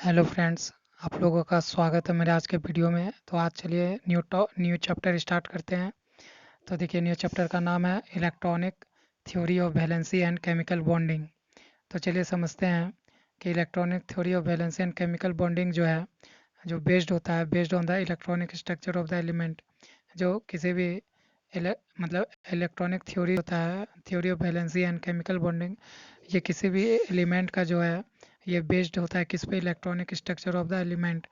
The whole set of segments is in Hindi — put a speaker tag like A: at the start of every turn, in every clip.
A: Hello friends. आप लोगों का स्वागत है मेरे आज के वीडियो में। तो आज चलिए न्यू चैप्टर स्टार्ट करते हैं। तो देखिए, न्यू चैप्टर का नाम है electronic theory of valency and chemical bonding. तो चलिए समझते हैं कि electronic theory of valency and chemical bonding जो है, जो based on the electronic structure of the element. जो किसी भी मतलब इलेक्ट्रॉनिक थ्योरी होता है, theory of valency and chemical bonding, ये किसी भी एलिमेंट का जो है, ये बेस्ड होता है किस पे? Electronic structure of the element.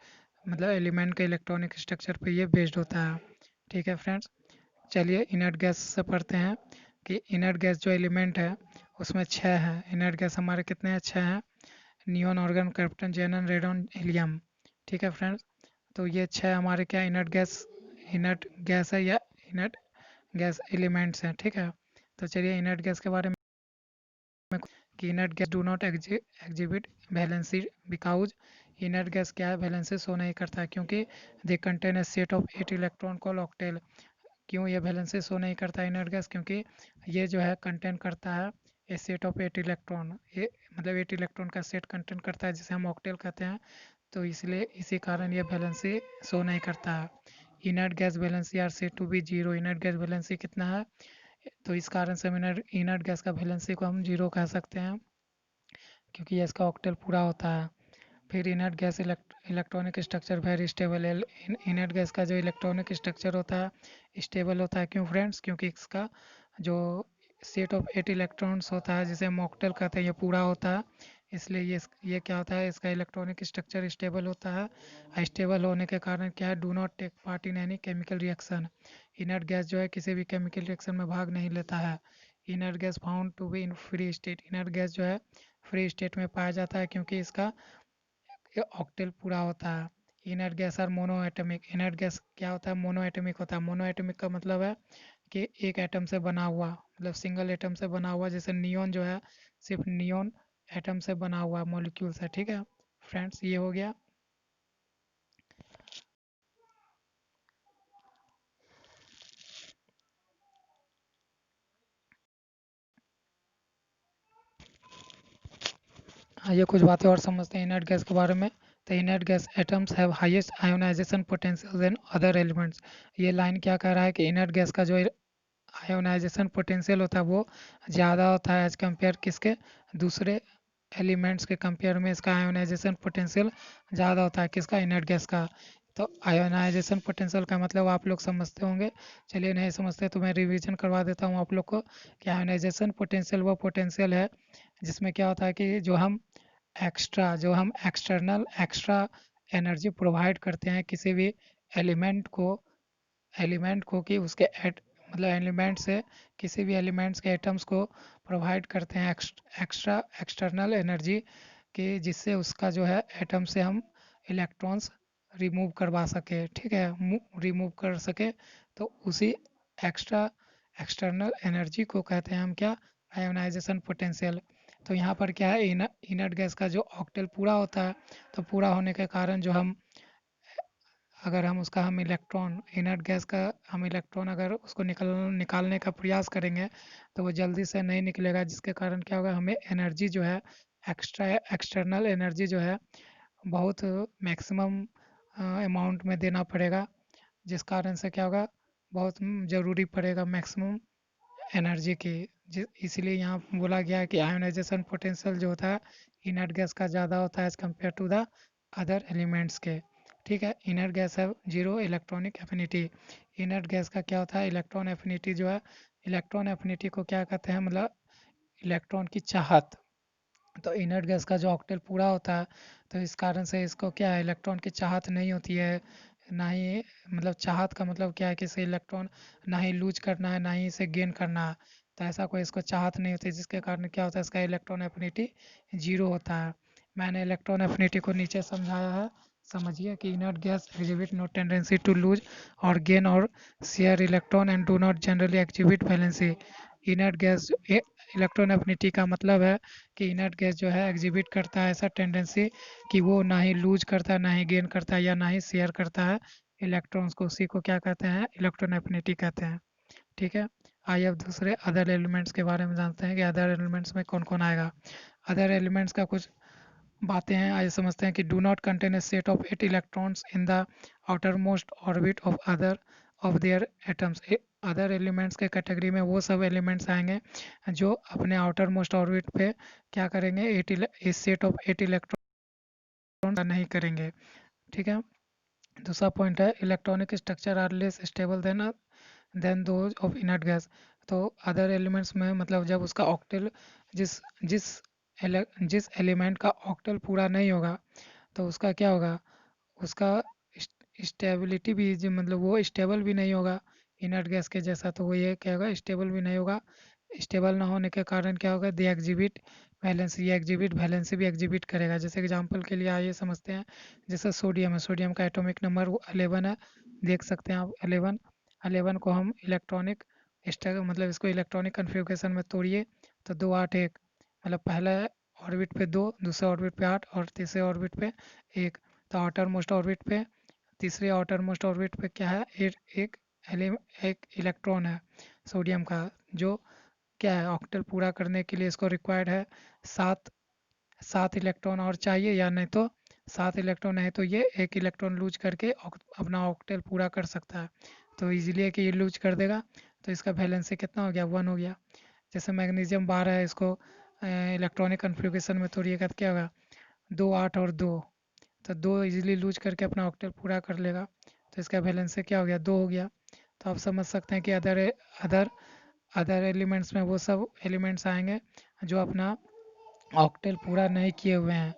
A: मतलब एलिमेंट के इलेक्ट्रॉनिक स्ट्रक्चर पे ये बेस्ड होता है। ठीक है फ्रेंड्स, चलिए इनर्ट गैस से पढ़ते हैं कि इनर्ट गैस जो एलिमेंट है उसमें छः है। इनर्ट गैस हमारे कितने हैं? छः हैं। Neon, organ, krypton, जेनन, radon, helium. ठीक है फ्रेंड्स, तो ये छः हमारे क्या इनर्ट गैस है या इनर्ट गैस एलिमेंट्स हैं। ठीक है, तो चलिए इनर्ट गैस के बारे में कि inert gas do not exhibit valency because inert gas क्या है? वैलेंसी शो नहीं करता क्योंकि they contain a set of 8 electron call octal. क्यों ये वैलेंसी शो नहीं करता इनर्ट गैस? क्योंकि ये जो है कंटेन करता है ए सेट ऑफ 8 इलेक्ट्रॉन। ये मतलब 8 इलेक्ट्रॉन का सेट कंटेन करता है जिसे हम ऑक्टेल कहते हैं। तो इसलिए इसी कारण ये वैलेंसी शो नहीं करता है। Inert gas valency are said to be zero. Inert gas valency कितना है? तो इस कारण से हम इनर्ट गैस का वैलेंसी को हम जीरो कह सकते हैं क्योंकि ये इसका ऑक्टेल पूरा होता है। फिर inert gas electronic structure very stable है। इनर्ट गैस का जो इलेक्ट्रॉनिक स्ट्रक्चर होता है स्टेबल होता है। क्यों फ्रेंड्स? क्योंकि इसका जो सेट ऑफ 8 इलेक्ट्रॉन्स होता है जिसे हम ऑक्टेल कहते हैं, ये पूरा होता है। इसलिए ये क्या होता है? इसका इलेक्ट्रॉनिक स्ट्रक्चर स्टेबल होता है। स्टेबल होने के कारण क्या है? Do not take part in any chemical reaction. Inert gas जो है किसी भी केमिकल रिएक्शन में भाग नहीं लेता है। Inert gas found to be in free state. Inert gas जो है फ्री स्टेट में पाया जाता है क्योंकि इसका ये ऑक्टेल पूरा होता है। इनर्ट गैस और मोनो एटमिक। इनर्ट गैस क्या होता है? मोनो एटमिक होता है। मोनो एटमिक का मतलब है कि एक एटम से बना हुआ, मतलब सिंगल एटम से बना हुआ। जैसे नियॉन जो है सिर्फ नियॉन एटम से बना हुआ मॉलिक्यूल से। ठीक है फ्रेंड्स, ये हो गया। आइए कुछ बातें और समझते हैं इनर्ट गैस के बारे में। तो inert gas atoms have highest ionisation potential than other elements. ये लाइन क्या कह रहा है कि इनर्ट गैस का जो आयोनाइजेशन पोटेंशियल होता है वो ज़्यादा होता है एज कम्पेयर किसके? दूसरे एलिमेंट्स के कंपेयर में इसका आयोनाइजेशन पोटेंशियल ज़्यादा होता है। किसका? इनर्ट गैस का। तो आयोनाइजेशन पोटेंशियल का मतलब आप लोग समझते होंगे। चलिए नहीं समझते तो मैं रिवीजन करवा देता हूँ आप लोग को कि आयोनाइजेशन पोटेंशियल वो पोटेंशियल है जिसमें क्या होता है कि जो हम एक्स्ट्रा एनर्जी प्रोवाइड करते हैं किसी भी एलिमेंट को कि उसके मतलब एलिमेंट से किसी भी एलिमेंट्स के एटम्स को प्रोवाइड करते हैं एक्स्ट्रा एक्सटर्नल एनर्जी कि जिससे उसका जो है एटम से हम इलेक्ट्रॉन्स रिमूव करवा सके। ठीक है, रिमूव कर सके। तो उसी एक्स्ट्रा एक्सटर्नल एनर्जी को कहते हैं हम क्या? Ionization potential. तो यहाँ पर क्या है? इनर्ट गैस का जो ऑक्टेल पूरा होता है, तो पूरा होने के कारण जो हम अगर हम उसका हम इलेक्ट्रॉन इनर्ट गैस का हम इलेक्ट्रॉन अगर उसको निकालने का प्रयास करेंगे तो वो जल्दी से नहीं निकलेगा, जिसके कारण क्या होगा? हमें एनर्जी जो है एक्स्ट्रा एक्सटर्नल एनर्जी जो है बहुत मैक्सिमम अमाउंट में देना पड़ेगा, जिस कारण से क्या होगा? बहुत ज़रूरी पड़ेगा मैक्सिमम एनर्जी की। इसीलिए यहाँ बोला गया है कि आयोनाइजेशन पोटेंशियल जो होता है इनर्ट गैस का ज़्यादा होता है as compare to the other elements के। ठीक है, इनर्ट गैस है zero electronic affinity. Inert gas का क्या होता है? इलेक्ट्रॉन एफिनिटी जो है, इलेक्ट्रॉन एफिनिटी को क्या कहते हैं? मतलब इलेक्ट्रॉन की चाहत। तो इनर्ट गैस का जो ऑक्टेल पूरा होता है, तो इस कारण से इसको क्या है? इलेक्ट्रॉन की चाहत नहीं होती है। ना ही मतलब चाहत का मतलब क्या है कि इसे इलेक्ट्रॉन ना ही लूज करना है ना ही इसे गेन करना है। तो ऐसा कोई इसको चाहत नहीं होती, जिसके कारण क्या होता है? इसका इलेक्ट्रॉन एफिनिटी जीरो होता है। मैंने इलेक्ट्रॉन एफिनिटी को नीचे समझाया है, समझिए कि inert gas exhibit no tendency to lose और गेन और share electron and do not generally exhibit valency. Inert gas electron affinity का मतलब है कि इनर्ट गैस जो है एग्जिबिट करता है ऐसा टेंडेंसी कि वो ना ही लूज करता है ना ही गेन करता है या ना ही शेयर करता है इलेक्ट्रॉन्स को। उसी को क्या कहते हैं? इलेक्ट्रॉन एफिनिटी कहते हैं। ठीक है, आइए अब दूसरे अदर एलिमेंट्स के बारे में जानते हैं कि अदर एलिमेंट्स में कौन कौन आएगा। अदर एलिमेंट्स का कुछ बातें हैं, आइए समझते हैं कि do not contain a set of 8 electrons in the outer most orbit of other of their atoms. Other elements के कैटेगरी में वो सब एलिमेंट्स आएंगे जो अपने आउटर मोस्ट ऑर्बिट पे क्या करेंगे, इस सेट ऑफ 8 इलेक्ट्रॉन का नहीं करेंगे। ठीक है। दूसरा पॉइंट है electronic structure are less stable than those of inert gas. तो अदर एलिमेंट्स में मतलब जब उसका ऑक्टेल जिस जिस जिस एलिमेंट का ऑक्टेल पूरा नहीं होगा तो उसका क्या होगा, उसका स्टेबिलिटी भी मतलब वो स्टेबल भी नहीं होगा इनर्ट गैस के जैसा। तो वो ये क्या होगा, स्टेबल भी नहीं होगा। स्टेबल ना होने के कारण क्या होगा, दे एग्जिबिट वैलेंसी, ये एग्जिबिट वैलेंसी भी एग्जिबिट करेगा। जैसे एग्जांपल के लिए आइए समझते हैं, जैसे सोडियम है, सोडियम का एटॉमिक नंबर 11 है, देख सकते हैं आप 11। 11 को हम इलेक्ट्रॉनिक मतलब इसको इलेक्ट्रॉनिक कन्फिग्रेशन में तोड़िए तो 2 8 1, मतलब पहला ऑर्बिट पे 2, दूसरे ऑर्बिट पे 8 और तीसरे ऑर्बिट पे 1। तो आउटर मोस्ट ऑर्बिट पे, तीसरे आउटर मोस्ट ऑर्बिट पे क्या है, एक एक इलेक्ट्रॉन है सोडियम का, जो क्या है, ऑक्टेल पूरा करने के लिए इसको रिक्वायर्ड है 7 7 इलेक्ट्रॉन और चाहिए, या नहीं तो 7 इलेक्ट्रॉन है तो ये एक इलेक्ट्रॉन लूज करके अपना ऑक्टेल पूरा कर सकता है। तो इजीली है कि ये लूज कर देगा, तो इसका वैलेंसी कितना हो गया, 1 हो गया। जैसे मैग्नीशियम 12 है, इसको इलेक्ट्रॉनिक कन्फिग्रेशन में तोड़िएगा तो क्या होगा, 2 8 और 2, तो 2 इजीली लूज करके अपना ऑक्टेल पूरा कर लेगा। तो इसका वैलेंसी क्या हो गया, 2 हो गया। तो आप समझ सकते हैं कि अदर अदर एलिमेंट्स में वो सब एलिमेंट्स आएंगे जो अपना ऑक्टेल पूरा नहीं किए हुए हैं,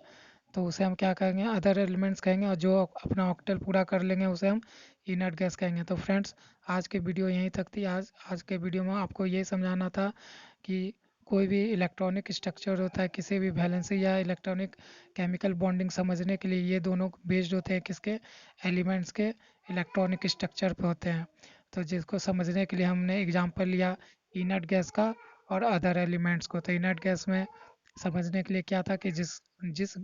A: तो उसे हम क्या कहेंगे, अदर एलिमेंट्स कहेंगे। और जो अपना ऑक्टेल पूरा कर लेंगे उसे हम इनर्ट गैस कहेंगे। तो फ्रेंड्स, आज की वीडियो यहीं तक थी। आज आज के वीडियो में आपको ये समझाना था कि कोई भी इलेक्ट्रॉनिक स्ट्रक्चर होता है, किसी भी वैलेंसी या इलेक्ट्रॉनिक केमिकल बॉन्डिंग समझने के लिए ये दोनों बेस्ड होते हैं किसके, एलिमेंट्स के इलेक्ट्रॉनिक स्ट्रक्चर पे होते हैं। तो जिसको समझने के लिए हमने एग्जांपल लिया इनर्ट गैस का और अदर एलिमेंट्स को। तो इनर्ट गैस में समझने के लिए क्या था कि जिस जिस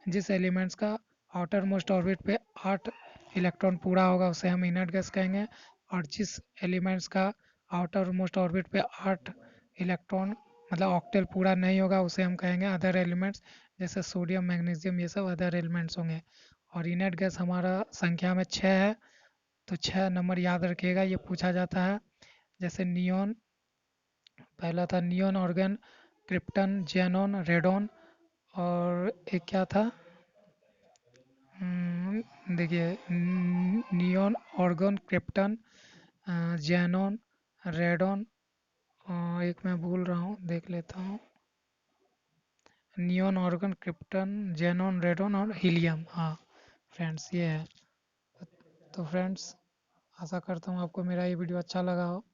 A: जिस एलिमेंट्स का आउटर मोस्ट ऑर्बिट पे 8 इलेक्ट्रॉन पूरा होगा उसे हम इनर्ट गैस कहेंगे, और जिस एलिमेंट्स का आउटर मोस्ट ऑर्बिट पे 8 इलेक्ट्रॉन मतलब ऑक्टेल पूरा नहीं होगा उसे हम कहेंगे अदर एलिमेंट्स। जैसे सोडियम मैग्नीशियम ये सब अदर एलिमेंट्स होंगे। और इनर्ट गैस हमारा संख्या में 6 है, तो 6 नंबर याद रखिएगा, ये पूछा जाता है। जैसे नियॉन, पहला था neon, organ, krypton, xenon, radon, और एक क्या था, देखिए neon, organ, krypton, xenon, radon, एक मैं भूल रहा हूँ, देख लेता हूँ। Neon, organ, krypton, xenon, radon और हीलियम। हाँ फ्रेंड्स, ये है। तो फ्रेंड्स, आशा करता हूँ आपको मेरा ये वीडियो अच्छा लगा हो।